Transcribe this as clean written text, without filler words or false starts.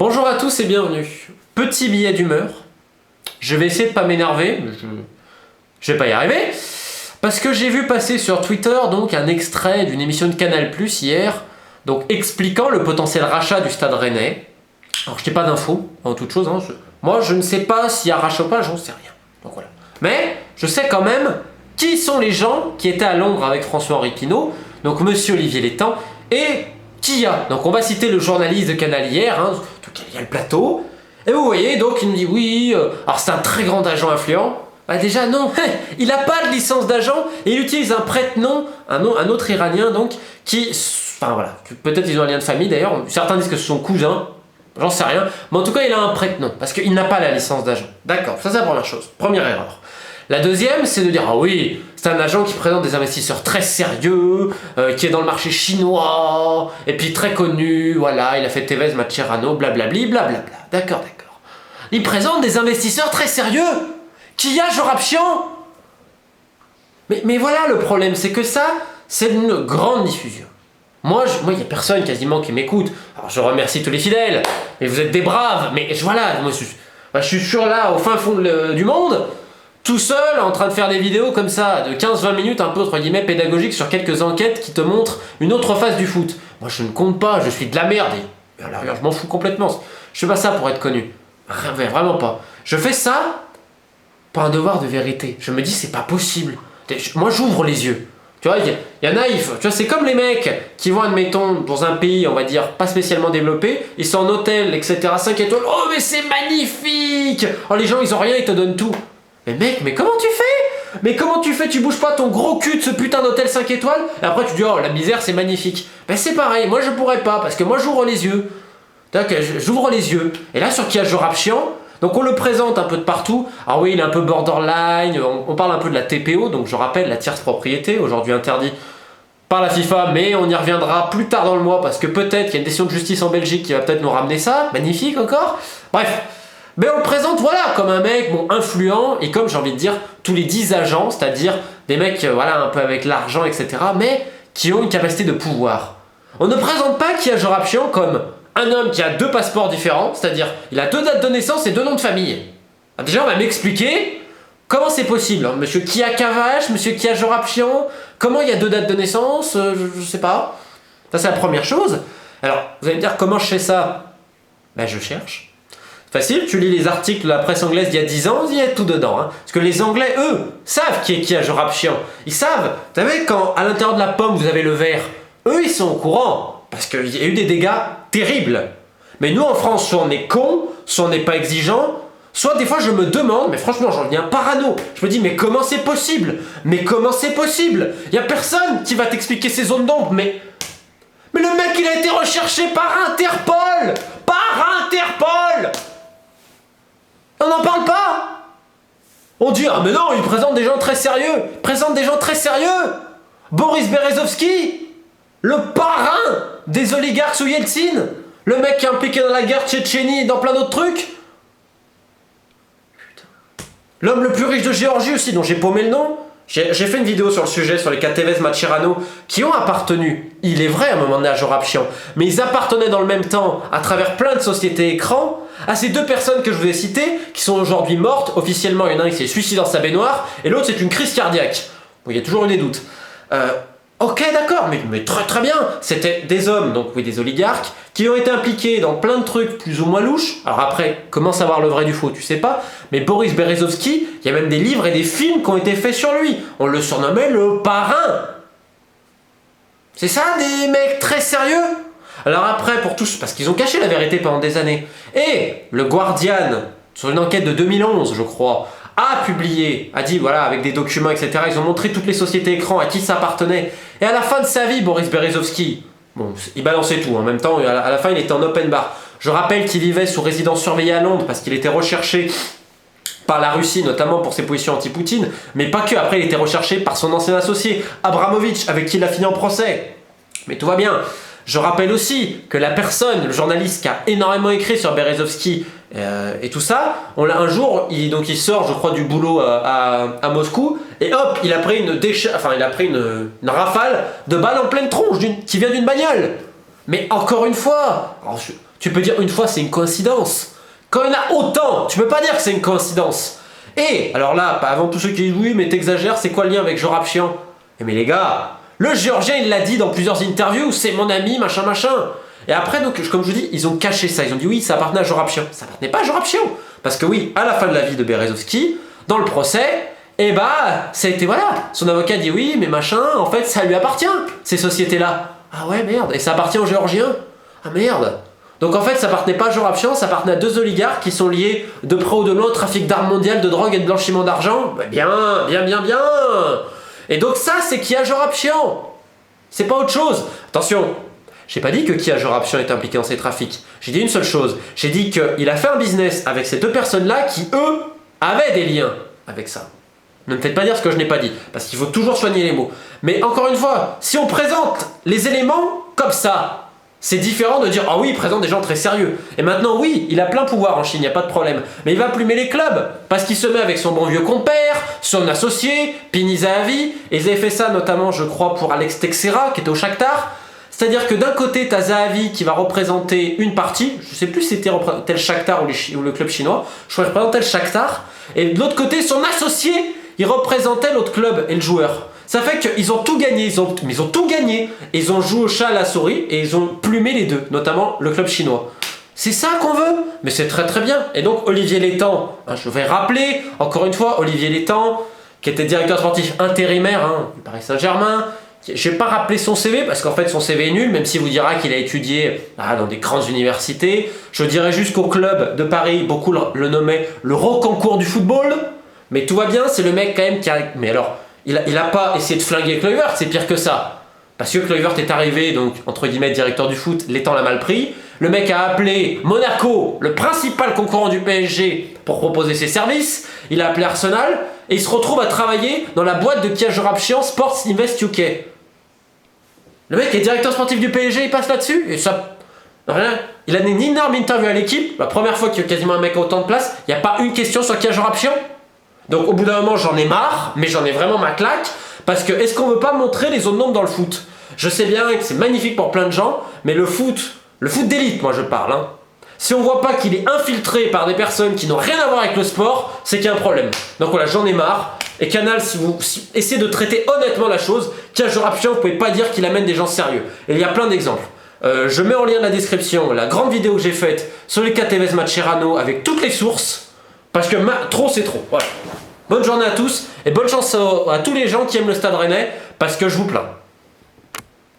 Bonjour à tous et bienvenue. Petit billet d'humeur. Je vais essayer de pas m'énerver, mais je vais pas y arriver. Parce que j'ai vu passer sur Twitter donc un extrait d'une émission de Canal+ hier, donc expliquant le potentiel rachat du Stade Rennais. Alors je n'ai pas d'infos, en toute chose. Moi je ne sais pas s'il y a rachat ou pas, j'en sais rien. Donc voilà. Mais je sais quand même qui sont les gens qui étaient à Londres avec François-Henri Pinault, donc Monsieur Olivier Létang, et Kia. Donc on va citer le journaliste de Canal hier, donc il y a le plateau. Et vous voyez, donc il me dit oui, alors c'est un très grand agent influent. Bah déjà non, il n'a pas de licence d'agent et il utilise un prête-nom, un autre Iranien donc, qui, enfin voilà, peut-être ils ont un lien de famille d'ailleurs, certains disent que c'est son cousin, j'en sais rien, mais en tout cas il a un prête-nom, parce qu'il n'a pas la licence d'agent. D'accord, ça c'est la première chose, première erreur. La deuxième, c'est de dire, ah oui, c'est un agent qui présente des investisseurs très sérieux, qui est dans le marché chinois, et puis très connu, voilà, il a fait Tevez, Mascherano, blablabli, blablabla. D'accord. Il présente des investisseurs très sérieux. Kia Jorapchian. Mais voilà le problème, c'est que ça, c'est une grande diffusion. Moi, il n'y a personne quasiment qui m'écoute. Alors je remercie tous les fidèles, mais vous êtes des braves, mais voilà, moi je suis sur là, au fin fond du monde, tout seul, en train de faire des vidéos comme ça, de 15-20 minutes, un peu entre guillemets pédagogiques sur quelques enquêtes qui te montrent une autre face du foot. Moi je ne compte pas, je suis de la merde, et à l'arrière je m'en fous complètement. Je fais pas ça pour être connu, vraiment pas. Je fais ça pour un devoir de vérité. Je me dis c'est pas possible. Moi j'ouvre les yeux. Tu vois, il y a naïf. Tu vois, c'est comme les mecs qui vont, admettons, dans un pays, on va dire, pas spécialement développé, ils sont en hôtel, etc., 5 étoiles, oh mais c'est magnifique. Oh les gens ils ont rien, ils te donnent tout. Mais mec, mais comment tu fais? Mais comment tu fais? Tu bouges pas ton gros cul de ce putain d'hôtel 5 étoiles et après tu dis oh la misère c'est magnifique. Ben c'est pareil, moi je pourrais pas parce que moi j'ouvre les yeux. J'ouvre les yeux. Et là sur Kia Jorapchian, donc on le présente un peu de partout. Alors oui, il est un peu borderline, on parle un peu de la TPO, donc je rappelle la tierce propriété, aujourd'hui interdit par la FIFA, mais on y reviendra plus tard dans le mois parce que peut-être qu'il y a une décision de justice en Belgique qui va peut-être nous ramener ça. Magnifique encore. Bref. Mais on le présente voilà comme un mec influent et comme j'ai envie de dire tous les 10 agents, c'est-à-dire des mecs voilà un peu avec l'argent etc. mais qui ont une capacité de pouvoir. On ne présente pas Kia Jorapchian comme un homme qui a 2 passeports différents, c'est-à-dire il a 2 dates de naissance et 2 noms de famille. Alors déjà on va m'expliquer comment c'est possible. Monsieur Kia Cavache, Monsieur Kia Jorapchian, comment il y a 2 dates de naissance, je sais pas. Ça c'est la première chose. Alors vous allez me dire comment je fais ça? Ben je cherche. Facile, tu lis les articles de la presse anglaise d'il y a 10 ans, il y a tout dedans. Parce que les Anglais, eux, savent qui est Kia Jorapchian. ils savent, vous savez, quand à l'intérieur de la pomme vous avez le verre, eux ils sont au courant, parce qu'il y a eu des dégâts terribles. Mais nous en France, soit on est con, soit on n'est pas exigeant, soit des fois je me demande, mais franchement j'en deviens parano, je me dis mais comment c'est possible? Mais comment c'est possible? Il n'y a personne qui va t'expliquer ces zones d'ombre, mais le mec il a été recherché par Interpol. On n'en parle pas. On dit ah mais non, il présente des gens très sérieux. Boris Berezovski, le parrain des oligarques sous Yeltsin, le mec qui est impliqué dans la guerre Tchétchénie et dans plein d'autres trucs. Putain. L'homme le plus riche de Géorgie aussi, dont j'ai paumé le nom. J'ai fait une vidéo sur le sujet, sur les cas Tevez, Mascherano, qui ont appartenu, il est vrai à un moment donné à Jorapchian, mais ils appartenaient dans le même temps, à travers plein de sociétés écrans, à ces 2 personnes que je vous ai citées, qui sont aujourd'hui mortes. Officiellement, il y en a un qui s'est suicidé dans sa baignoire, et l'autre c'est une crise cardiaque. Bon, il y a toujours eu des doutes. Ok, d'accord, mais très bien. C'était des hommes, donc oui, des oligarques, qui ont été impliqués dans plein de trucs plus ou moins louches. Alors après, comment savoir le vrai du faux, tu sais pas. Mais Boris Berezovski, il y a même des livres et des films qui ont été faits sur lui. On le surnommait le parrain. C'est ça, des mecs très sérieux? Alors après, pour tous, parce qu'ils ont caché la vérité pendant des années. Et le Guardian, sur une enquête de 2011, je crois, a dit voilà avec des documents etc, ils ont montré toutes les sociétés écrans à qui ça appartenait, et à la fin de sa vie Boris Berezovski, bon il balançait tout en même temps, à la fin il était en open bar. Je rappelle qu'il vivait sous résidence surveillée à Londres parce qu'il était recherché par la Russie notamment pour ses positions anti-Poutine, mais pas que, après il était recherché par son ancien associé Abramovich avec qui il a fini en procès, mais tout va bien. Je rappelle aussi que la personne, le journaliste qui a énormément écrit sur Berezovski et tout ça, un jour, il sort, je crois, du boulot à Moscou, et hop, il a pris une rafale de balles en pleine tronche qui vient d'une bagnole. Mais encore une fois, alors, Tu peux dire une fois c'est une coïncidence. Quand il y en a autant, tu peux pas dire que c'est une coïncidence. Et, alors là, avant tous ceux qui disent oui mais t'exagères, c'est quoi le lien avec Jorapchian? Eh mais les gars, le Géorgien il l'a dit dans plusieurs interviews, c'est mon ami, machin machin. Et après, donc, comme je vous dis, ils ont caché ça, ils ont dit oui ça appartenait à Jorapchian. Ça appartenait pas à Jorapchian. Parce que oui, à la fin de la vie de Berezovski, dans le procès, et bah, ça a été voilà. Son avocat dit oui, mais machin, en fait, ça lui appartient, ces sociétés-là. Ah ouais, merde, et ça appartient aux Géorgiens. Ah merde. Donc en fait, ça appartenait pas à Jorapchian, ça appartenait à deux oligarques qui sont liés de près ou de loin au trafic d'armes mondiales, de drogue et de blanchiment d'argent. Bah, bien. Et donc ça, c'est Kia Jorapchian. C'est pas autre chose. Attention, j'ai pas dit que Kia Jorapchian est impliqué dans ces trafics. J'ai dit une seule chose. J'ai dit qu'il a fait un business avec ces deux personnes-là qui, eux, avaient des liens avec ça. Ne me faites pas dire ce que je n'ai pas dit, parce qu'il faut toujours soigner les mots. Mais encore une fois, si on présente les éléments comme ça, c'est différent de dire « Ah oui, il présente des gens très sérieux ». Et maintenant, oui, il a plein pouvoir en Chine, il n'y a pas de problème. Mais il va plumer les clubs, parce qu'il se met avec son bon vieux compère, son associé, Pini Zahavi. Et ils avaient fait ça notamment, je crois, pour Alex Teixeira, qui était au Shakhtar. C'est-à-dire que d'un côté, tu as Zahavi qui va représenter une partie, je ne sais plus si c'était le Shakhtar ou le club chinois, je crois qu'il représentait le Shakhtar. Et de l'autre côté, son associé, il représentait l'autre club et le joueur. Ça fait qu'ils ont tout gagné, ils ont tout gagné. Et ils ont joué au chat à la souris et ils ont plumé les deux, notamment le club chinois. C'est ça qu'on veut, mais c'est très très bien. Et donc Olivier Létang, je vais rappeler encore une fois, Olivier Létang, qui était directeur sportif intérimaire du Paris Saint-Germain. Je vais pas rappeler son CV parce qu'en fait son CV est nul, même s'il vous dira qu'il a étudié dans des grandes universités. Je dirais juste qu'au club de Paris, beaucoup le nommaient le Rocancourt du football. Mais tout va bien, c'est le mec quand même qui a... Mais alors, il a pas essayé de flinguer Kluivert, c'est pire que ça. Parce que Kluivert est arrivé, donc, entre guillemets, directeur du foot, l'étang l'a mal pris. Le mec a appelé Monaco, le principal concurrent du PSG, pour proposer ses services. Il a appelé Arsenal, et il se retrouve à travailler dans la boîte de Kia Jorapchian Sports Invest UK. Le mec est directeur sportif du PSG, il passe là-dessus, et ça... Rien. Il a une énorme interview à l'équipe, la première fois qu'il y a quasiment un mec à autant de place, il n'y a pas une question sur Kia Jorapchian. Donc au bout d'un moment j'en ai marre, mais j'en ai vraiment ma claque, parce que est-ce qu'on veut pas montrer les autres nombres dans le foot? Je sais bien que c'est magnifique pour plein de gens, mais le foot d'élite, moi je parle, si on voit pas qu'il est infiltré par des personnes qui n'ont rien à voir avec le sport, c'est qu'il y a un problème. Donc voilà, j'en ai marre, et Canal, si vous essayez de traiter honnêtement la chose, Kia Jorapchian, vous pouvez pas dire qu'il amène des gens sérieux. Et il y a plein d'exemples. Je mets en lien dans la description la grande vidéo que j'ai faite sur les KTVS Mascherano avec toutes les sources, parce que trop c'est trop, voilà. Bonne journée à tous et bonne chance à tous les gens qui aiment le Stade Rennais parce que je vous plains.